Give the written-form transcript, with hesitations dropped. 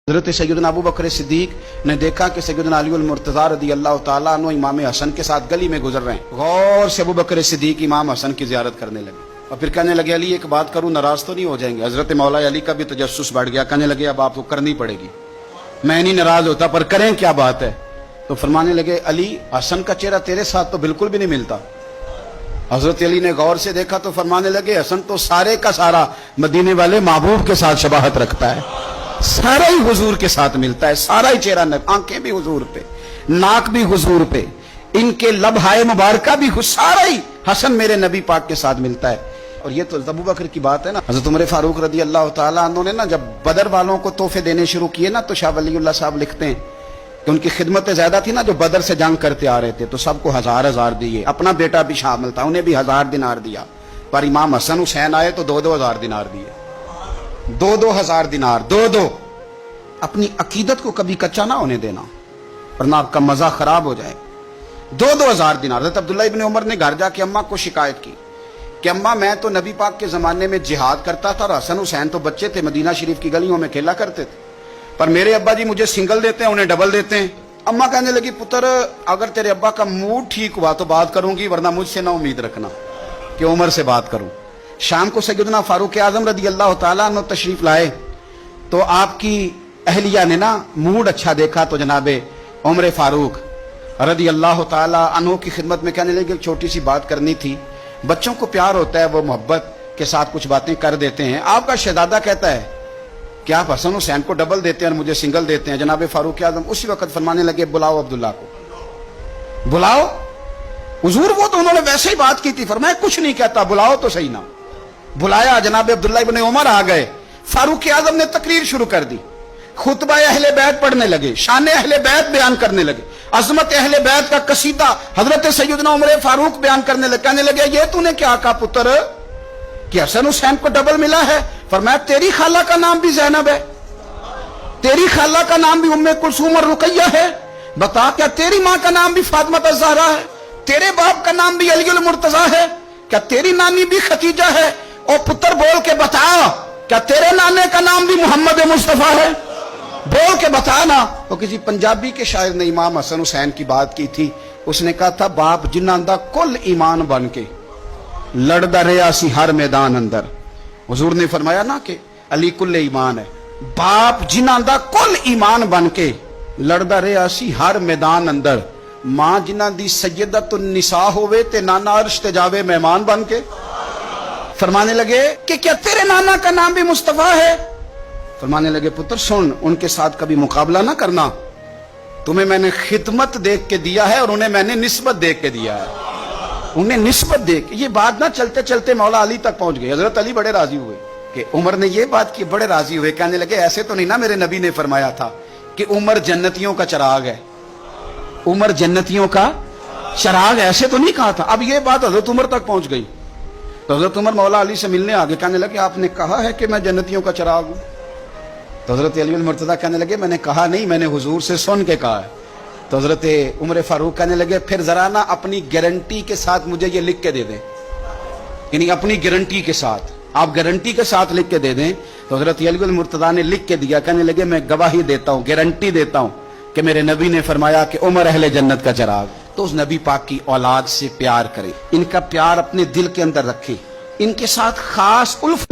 हज़रत सैयदना अबू बकर सिद्दीक ने देखा कि सैयदना अली मुर्तज़ा रज़ी अल्लाह ताला अन्हु इमाम हसन के साथ गली में गुजर रहे हैं। गौर से अबू बकर सिद्दीक इमाम हसन की ज़ियारत करने लगे और फिर कहने लगे, अली एक बात करूं, नाराज तो नहीं हो जाएंगे? हज़रत मौला अली का भी तजस्सुस बढ़ गया। कहने लगे, अब आपको करनी पड़ेगी, मैं नहीं नाराज होता, पर करें क्या बात है? तो फरमाने लगे, अली हसन का चेहरा तेरे साथ तो बिल्कुल भी नहीं मिलता। हज़रत अली ने गौर से देखा तो फरमाने लगे, हसन तो सारे का सारा मदीने वाले महबूब के साथ शबाहत रखता है, सारा ही हुजूर के साथ मिलता है, सारा ही चेहरा, आंखें भी हुजूर पे, नाक भी हुजूर पे, इनके लबहाए मुबारका भी, सारा ही हसन मेरे नबी पाक के साथ मिलता है। और ये तो अबू बकर की बात है ना। हज़रत उमर फारूक रज़ी अल्लाह ताला अन्हु ने ना जब बदर वालों को तोहफे देने शुरू किए ना, तो शाह वलीउल्लाह साहब लिखते हैं कि उनकी खिदमतें ज्यादा थी ना, जो बदर से जंग करते आ रहे थे, तो सबको 1000-1000 दिए। अपना बेटा भी शामिल था, उन्हें भी 1000 दिनार दिया। पर इमाम हसन हुसैन आए तो 2-2 हजार दिनार दिए, 2-2 हजार दिनार, 2-2। अपनी अकीदत को कभी कच्चा ना होने देना, वरना आपका मजा खराब हो जाए। 2-2 हजार दिनार। हज़रत अब्दुल्लाह इब्न उमर ने घर जाके अम्मा को शिकायत की कि अम्मा, मैं तो नबी पाक के जमाने में जिहाद करता था और हसन हुसैन तो बच्चे थे, मदीना शरीफ की गलियों में खेला करते थे, पर मेरे अब्बा जी मुझे सिंगल देते हैं, उन्हें डबल देते हैं। अम्मा कहने लगी, पुत्र अगर तेरे अब्बा का मूड ठीक हुआ तो बात करूंगी, वरना मुझसे ना उम्मीद रखना कि उमर से बात करूं। शाम को सैयदना फारूक आजम रज़ी अल्लाह ताला अन्हु तशरीफ लाए, तो आपकी अहलिया ने ना मूड अच्छा देखा तो जनाबे उमर फारूक रज़ी अल्लाह ताला अन्हु की खिदमत में कहने लगे, छोटी सी बात करनी थी। बच्चों को प्यार होता है, वो मोहब्बत के साथ कुछ बातें कर देते हैं। आपका शहजादा कहता है कि आप हसन हुसैन को डबल देते हैं और मुझे सिंगल देते हैं। जनाब फारूक आजम उसी वक्त फरमाने लगे, बुलाओ अब्दुल्ला को, बुलाओ। हुजूर वो तो उन्होंने वैसे ही बात की थी, फरमाया कुछ नहीं कहता, बुलाओ तो सही ना। बुलाया, जनाब अब्दुल्ला इब्न उमर आ गए। फारूक आजम ने तकरीर शुरू कर दी, खुतबा अहले बैत पढ़ने लगे, शान अहले बैत बयान करने लगे, अजमत अहले बैत का कसीदा हजरत सैयदना उमर फारूक बयान करने लगे। कहने लगे, ये तूने क्या कहा पुत्र कि हसन हुसैन को डबल मिला है? फरमाया, तेरी खाला का नाम भी ज़ैनब है, तेरी खाला का नाम भी उम्मे कुलसूम और रुकैया है। बता, क्या तेरी माँ का नाम भी फातिमा ज़हरा है? तेरे बाप का नाम भी अली मुर्तज़ा है? क्या तेरी नानी भी खतीजा है? और पुत्र बोल के बता, क्या तेरे नाने का नाम भी मोहम्मद मुस्तफा है? बोल के बता ना। तो किसी पंजाबी के शायर ने इमाम हसन हुसैन की बात की थी। उसने कहा था, बाप जिन्हां दा कुल ईमान बन के लड़दा रहा सी हर मैदान अंदर। हुजूर ने फरमाया ना कि अली कुल ईमान है। बाप जिन्हां दा कुल ईमान बन के लड़दा रहा सी हर मैदान अंदर, मां जिन्हां दी सैयदतुन निसा होवे ते नाना अर्श ते जावे मेहमान बन के। फरमाने लगे कि क्या तेरे नाना का नाम भी मुस्तफा है? फरमाने लगे, पुत्र सुन, उनके साथ कभी मुकाबला ना करना, तुम्हें मैंने खिदमत देख के दिया है और उन्हें मैंने निस्बत देख के दिया है, उन्हें निस्बत देख। ये बात ना चलते चलते मौला अली तक पहुंच गई। हजरत अली बड़े राजी हुए कि उमर ने ये बात की, बड़े राजी हुए। कहने लगे, ऐसे तो नहीं ना मेरे नबी ने फरमाया था कि उमर जन्नतियों का चिराग है, उमर जन्नतियों का चिराग, ऐसे तो नहीं कहा था। अब ये बात हजरत उमर तक पहुंच गई तो हजरत उमर मौला अली से मिलने आगे। कहने लगे, आपने कहा है कि मैं जन्नतियों का चिराग हूं? तो हजरत अली मुर्तज़ा कहने लगे, मैंने कहा नहीं, मैंने हुजूर से सुन के कहा है। तो हजरत उमर फारूक कहने लगे, फिर जरा ना अपनी गारंटी के साथ मुझे ये लिख के दे दें, यानी अपनी गारंटी के साथ, आप गारंटी के साथ लिख के दे दें। तो हजरत अली मुर्तज़ा ने लिख के दिया। कहने लगे, मैं गवाही देता हूं, गारंटी देता हूं कि मेरे नबी ने फरमाया कि उमर अहले जन्नत का चिराग। तो उस नबी पाक की औलाद से प्यार करें, इनका प्यार अपने दिल के अंदर रखें, इनके साथ खास उल्फ